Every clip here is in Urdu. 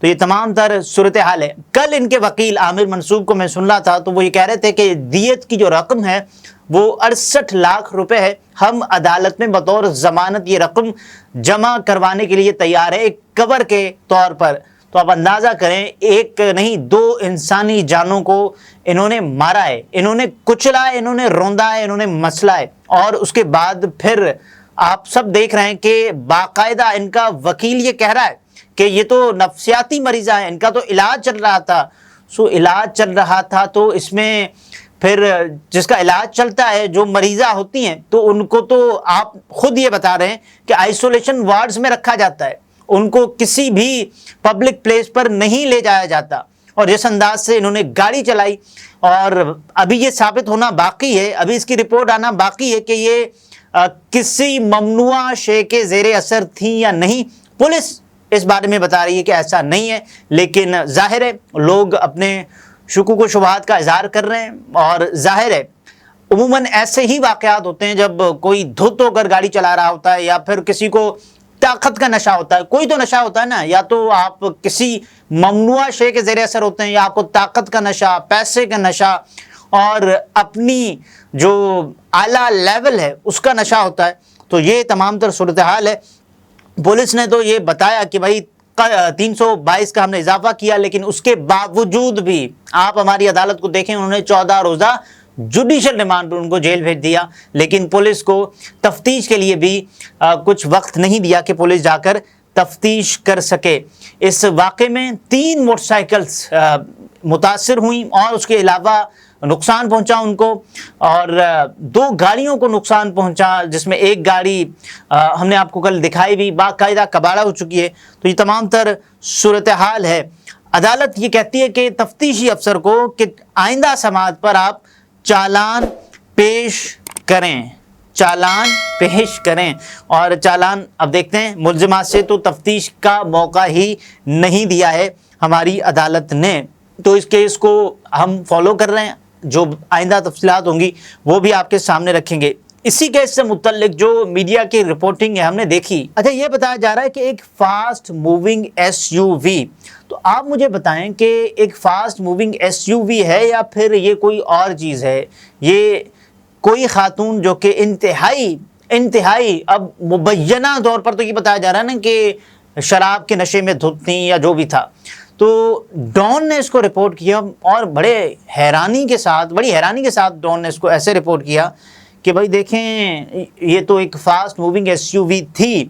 تو یہ تمام تر صورتحال ہے۔ کل ان کے وکیل عامر منصوب کو میں سن رہا تھا تو وہ یہ کہہ رہے تھے کہ دیت کی جو رقم ہے وہ 68 لاکھ روپے ہے، ہم عدالت میں بطور ضمانت یہ رقم جمع کروانے کے لیے تیار ہے ایک کور کے طور پر۔ تو آپ اندازہ کریں، ایک نہیں 2 انسانی جانوں کو انہوں نے مارا ہے، انہوں نے کچلا ہے، انہوں نے روندا ہے، انہوں نے مسلا ہے، اور اس کے بعد پھر آپ سب دیکھ رہے ہیں کہ باقاعدہ ان کا وکیل یہ کہہ رہا ہے کہ یہ تو نفسیاتی مریضہ ہیں، ان کا تو علاج چل رہا تھا۔ علاج چل رہا تھا تو اس میں پھر جس کا علاج چلتا ہے، جو مریضہ ہوتی ہیں تو ان کو تو آپ خود یہ بتا رہے ہیں کہ آئسولیشن وارڈز میں رکھا جاتا ہے، ان کو کسی بھی پبلک پلیس پر نہیں لے جایا جاتا۔ اور جس انداز سے انہوں نے گاڑی چلائی، اور ابھی یہ ثابت ہونا باقی ہے، ابھی اس کی رپورٹ آنا باقی ہے کہ یہ کسی ممنوعہ شے کے زیر اثر تھیں یا نہیں۔ پولیس اس بارے میں بتا رہی ہے کہ ایسا نہیں ہے، لیکن ظاہر ہے لوگ اپنے شکوک و شبہات کا اظہار کر رہے ہیں، اور ظاہر ہے عموماً ایسے ہی واقعات ہوتے ہیں جب کوئی دھت ہو کر گاڑی چلا رہا ہوتا ہے، یا پھر کسی کو طاقت کا نشہ ہوتا ہے۔ کوئی تو نشہ ہوتا ہے نا، یا تو آپ کسی ممنوعہ شے کے زیر اثر ہوتے ہیں، یا آپ کو طاقت کا نشہ، پیسے کا نشہ، اور اپنی جو اعلیٰ لیول ہے اس کا نشہ ہوتا ہے۔ تو یہ تمام تر صورتحال ہے۔ پولیس نے تو یہ بتایا کہ بھائی 322 کا ہم نے اضافہ کیا، لیکن اس کے باوجود بھی آپ ہماری عدالت کو دیکھیں، انہوں نے 14 روزہ جوڈیشل ریمانڈ پر ان کو جیل بھیج دیا، لیکن پولیس کو تفتیش کے لیے بھی کچھ وقت نہیں دیا کہ پولیس جا کر تفتیش کر سکے۔ اس واقعے میں 3 موٹر سائیکلز متاثر ہوئیں، اور اس کے علاوہ نقصان پہنچا ان کو، اور 2 گاڑیوں کو نقصان پہنچا، جس میں ایک گاڑی ہم نے آپ کو کل دکھائی بھی باقاعدہ کباڑہ ہو چکی ہے۔ تو یہ تمام تر صورتحال ہے۔ عدالت یہ کہتی ہے کہ تفتیشی افسر کو کہ آئندہ سماعت پر آپ چالان پیش کریں، چالان پیش کریں، اور چالان اب دیکھتے ہیں ملزمات سے تو تفتیش کا موقع ہی نہیں دیا ہے ہماری عدالت نے۔ تو اس کیس کو ہم فالو کر رہے ہیں، جو آئندہ تفصیلات ہوں گی وہ بھی آپ کے سامنے رکھیں گے۔ اسی کیس سے متعلق جو میڈیا کی رپورٹنگ ہے ہم نے دیکھی، اچھا یہ بتایا جا رہا ہے کہ ایک فاسٹ موونگ ایس یو وی، تو آپ مجھے بتائیں کہ ایک فاسٹ موونگ ایس یو وی ہے یا پھر یہ کوئی اور چیز ہے؟ یہ کوئی خاتون جو کہ انتہائی اب مبینہ طور پر تو یہ بتایا جا رہا ہے نا کہ شراب کے نشے میں دھت تھیں یا جو بھی تھا، تو ڈان نے اس کو رپورٹ کیا، اور بڑی حیرانی کے ساتھ ڈان نے اس کو ایسے رپورٹ کیا کہ بھائی دیکھیں یہ تو ایک فاسٹ موونگ ایس یو وی تھی۔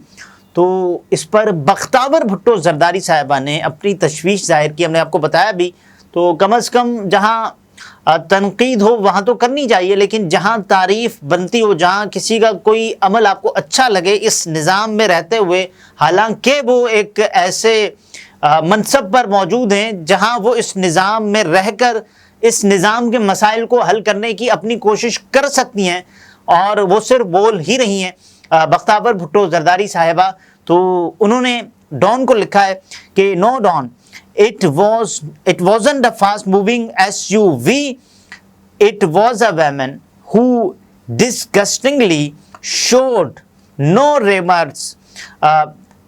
تو اس پر بختاور بھٹو زرداری صاحبہ نے اپنی تشویش ظاہر کی، ہم نے آپ کو بتایا بھی۔ تو کم از کم جہاں تنقید ہو وہاں تو کرنی چاہیے، لیکن جہاں تعریف بنتی ہو، جہاں کسی کا کوئی عمل آپ کو اچھا لگے اس نظام میں رہتے ہوئے، حالانکہ وہ ایک ایسے منصب پر موجود ہیں جہاں وہ اس نظام میں رہ کر اس نظام کے مسائل کو حل کرنے کی اپنی کوشش کر سکتی ہیں، اور وہ صرف بول ہی رہی ہیں بختاور بھٹو زرداری صاحبہ۔ تو انہوں نے ڈان کو لکھا ہے کہ نو Dawn, it wasn't a fast moving SUV, it was a woman who disgustingly showed no remorse,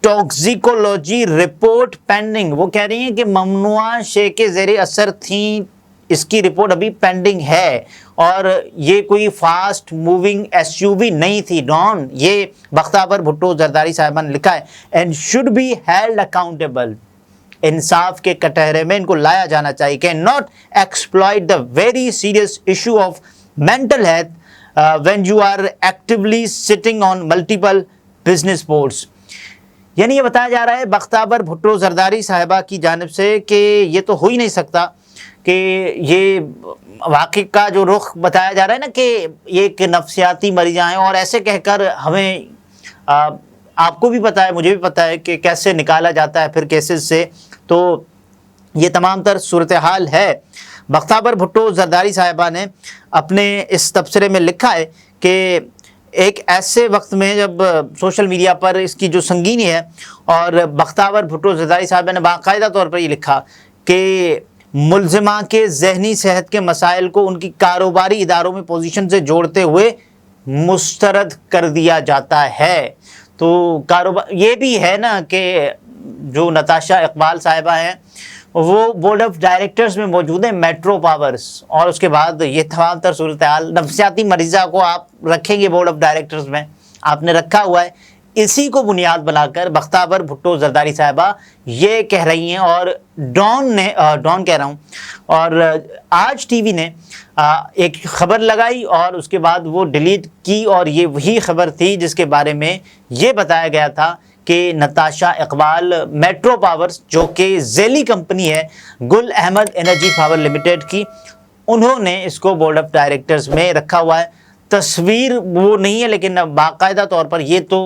toxicology report pending۔ وہ کہہ رہی ہیں کہ ممنوعہ شے کے زیر اثر تھیں، اس کی رپورٹ ابھی پینڈنگ ہے، اور یہ کوئی فاسٹ موونگ ایس یو وی نہیں تھی ڈان، یہ بختاور بھٹو زرداری صاحبہ نے لکھا ہے۔ And should be held accountable, انصاف کے کٹہرے میں ان کو لایا جانا چاہیے۔ Can not exploit the very serious issue of mental health when you are actually sitting on multiple business boards. یعنی یہ بتایا جا رہا ہے بختاور بھٹو زرداری صاحبہ کی جانب سے کہ یہ تو ہو ہی نہیں سکتا کہ یہ واقعہ کا جو رخ بتایا جا رہا ہے نا کہ یہ ایک نفسیاتی مریضاں ہیں، اور ایسے کہہ کر ہمیں آپ کو بھی پتہ ہے، مجھے بھی پتہ ہے کہ کیسے نکالا جاتا ہے پھر کیسز سے۔ تو یہ تمام تر صورتحال ہے۔ بختاور بھٹو زرداری صاحبہ نے اپنے اس تبصرے میں لکھا ہے کہ ایک ایسے وقت میں جب سوشل میڈیا پر اس کی جو سنگینی ہے، اور بختاور بھٹو زرداری صاحبہ نے باقاعدہ طور پر یہ لکھا کہ ملزمہ کے ذہنی صحت کے مسائل کو ان کی کاروباری اداروں میں پوزیشن سے جوڑتے ہوئے مسترد کر دیا جاتا ہے۔ تو کاروبار یہ بھی ہے نا کہ جو نتاشا اقبال صاحبہ ہیں وہ بورڈ آف ڈائریکٹرز میں موجود ہیں میٹرو پاورز، اور اس کے بعد یہ تمام تر صورتحال، نفسیاتی مریضہ کو آپ رکھیں گے بورڈ آف ڈائریکٹرز میں، آپ نے رکھا ہوا ہے، اسی کو بنیاد بنا کر بختیار بھٹو زرداری صاحبہ یہ کہہ رہی ہیں، اور ڈان کہہ رہا ہوں، اور آج ٹی وی نے ایک خبر لگائی اور اس کے بعد وہ ڈیلیٹ کی، اور یہ وہی خبر تھی جس کے بارے میں یہ بتایا گیا تھا کہ نتاشا اقبال میٹرو پاورز جو کہ ذیلی کمپنی ہے گل احمد انرجی پاور لمیٹڈ کی، انہوں نے اس کو بورڈ آف ڈائریکٹرز میں رکھا ہوا ہے۔ تصویر وہ نہیں ہے لیکن باقاعدہ طور پر یہ تو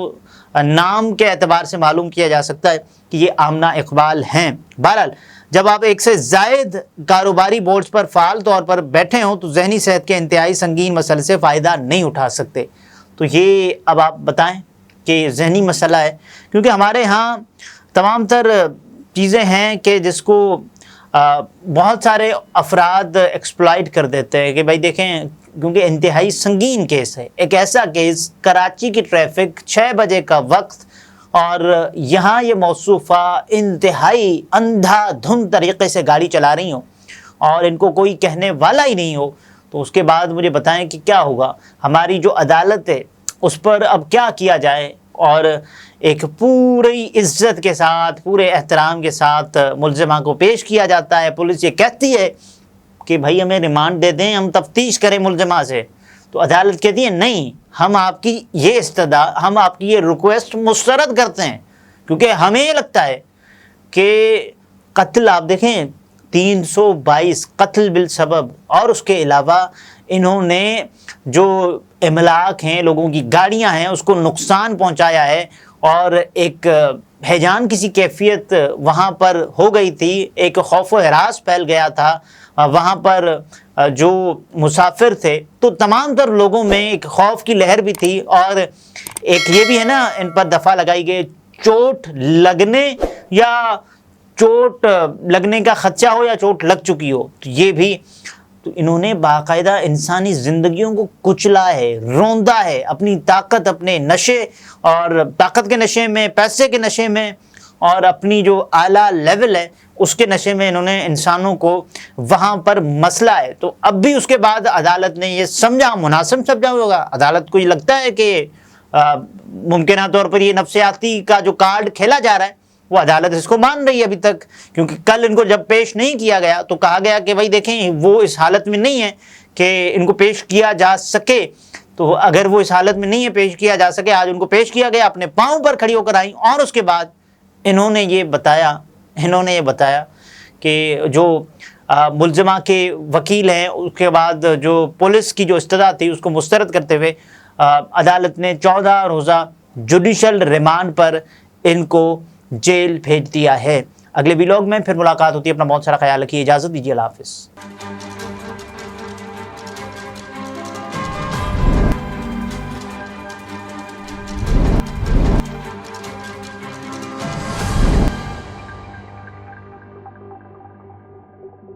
نام کے اعتبار سے معلوم کیا جا سکتا ہے کہ یہ آمنہ اقبال ہیں۔ بہرحال جب آپ ایک سے زائد کاروباری بورڈز پر فعال طور پر بیٹھے ہوں تو ذہنی صحت کے انتہائی سنگین مسئلے سے فائدہ نہیں اٹھا سکتے۔ تو یہ اب آپ بتائیں کہ ذہنی مسئلہ ہے، کیونکہ ہمارے ہاں تمام تر چیزیں ہیں کہ جس کو بہت سارے افراد ایکسپلائٹ کر دیتے ہیں کہ بھائی دیکھیں، کیونکہ انتہائی سنگین کیس ہے، ایک ایسا کیس، کراچی کی ٹریفک 6 بجے کا وقت، اور یہاں یہ موصوفہ انتہائی اندھا دھند طریقے سے گاڑی چلا رہی ہوں اور ان کو کوئی کہنے والا ہی نہیں ہو، تو اس کے بعد مجھے بتائیں کہ کیا ہوگا۔ ہماری جو عدالت ہے اس پر اب کیا کیا جائے، اور ایک پوری عزت کے ساتھ، پورے احترام کے ساتھ ملزمہ کو پیش کیا جاتا ہے۔ پولیس یہ کہتی ہے کہ بھائی ہمیں ریمانڈ دے دیں، ہم تفتیش کریں ملزمہ سے، تو عدالت کہتی ہے نہیں، ہم آپ کی یہ استدعا، ہم آپ کی یہ ریکویسٹ مسترد کرتے ہیں، کیونکہ ہمیں یہ لگتا ہے کہ قتل، آپ دیکھیں 322 قتل بالسبب، اور اس کے علاوہ انہوں نے جو املاک ہیں، لوگوں کی گاڑیاں ہیں، اس کو نقصان پہنچایا ہے، اور ایک ہیجان کسی کیفیت وہاں پر ہو گئی تھی، ایک خوف و ہراس پھیل گیا تھا وہاں پر جو مسافر تھے، تو تمام تر لوگوں میں ایک خوف کی لہر بھی تھی، اور ایک یہ بھی ہے نا، ان پر دفعہ لگائی گئی چوٹ لگنے یا چوٹ لگنے کا خدشہ ہو یا چوٹ لگ چکی ہو، تو یہ بھی، تو انہوں نے باقاعدہ انسانی زندگیوں کو کچلا ہے، روندا ہے، اپنی طاقت، اپنے نشے، اور طاقت کے نشے میں، پیسے کے نشے میں، اور اپنی جو اعلیٰ لیول ہے اس کے نشے میں انہوں نے انسانوں کو وہاں پر مسئلہ ہے۔ تو اب بھی اس کے بعد عدالت نے یہ سمجھا، مناسب سمجھا ہوگا، عدالت کو یہ لگتا ہے کہ ممکنہ طور پر یہ نفسیاتی کا جو کارڈ کھیلا جا رہا ہے وہ عدالت اس کو مان رہی ہے ابھی تک، کیونکہ کل ان کو جب پیش نہیں کیا گیا تو کہا گیا کہ بھائی دیکھیں وہ اس حالت میں نہیں ہے کہ ان کو پیش کیا جا سکے، تو اگر وہ اس حالت میں نہیں ہے پیش کیا جا سکے، آج ان کو پیش کیا گیا، اپنے پاؤں پر کھڑی ہو کر آئیں، اور اس کے بعد انہوں نے یہ بتایا کہ جو ملزمہ کے وکیل ہیں، اس کے بعد جو پولیس کی جو استدعا تھی اس کو مسترد کرتے ہوئے عدالت نے 14 روزہ جوڈیشل ریمانڈ پر ان کو جیل بھیج دیا ہے۔ اگلے ویلاگ میں پھر ملاقات ہوتی ہے، اپنا بہت سارا خیال رکھیے، اجازت دیجیے، اللہ حافظ۔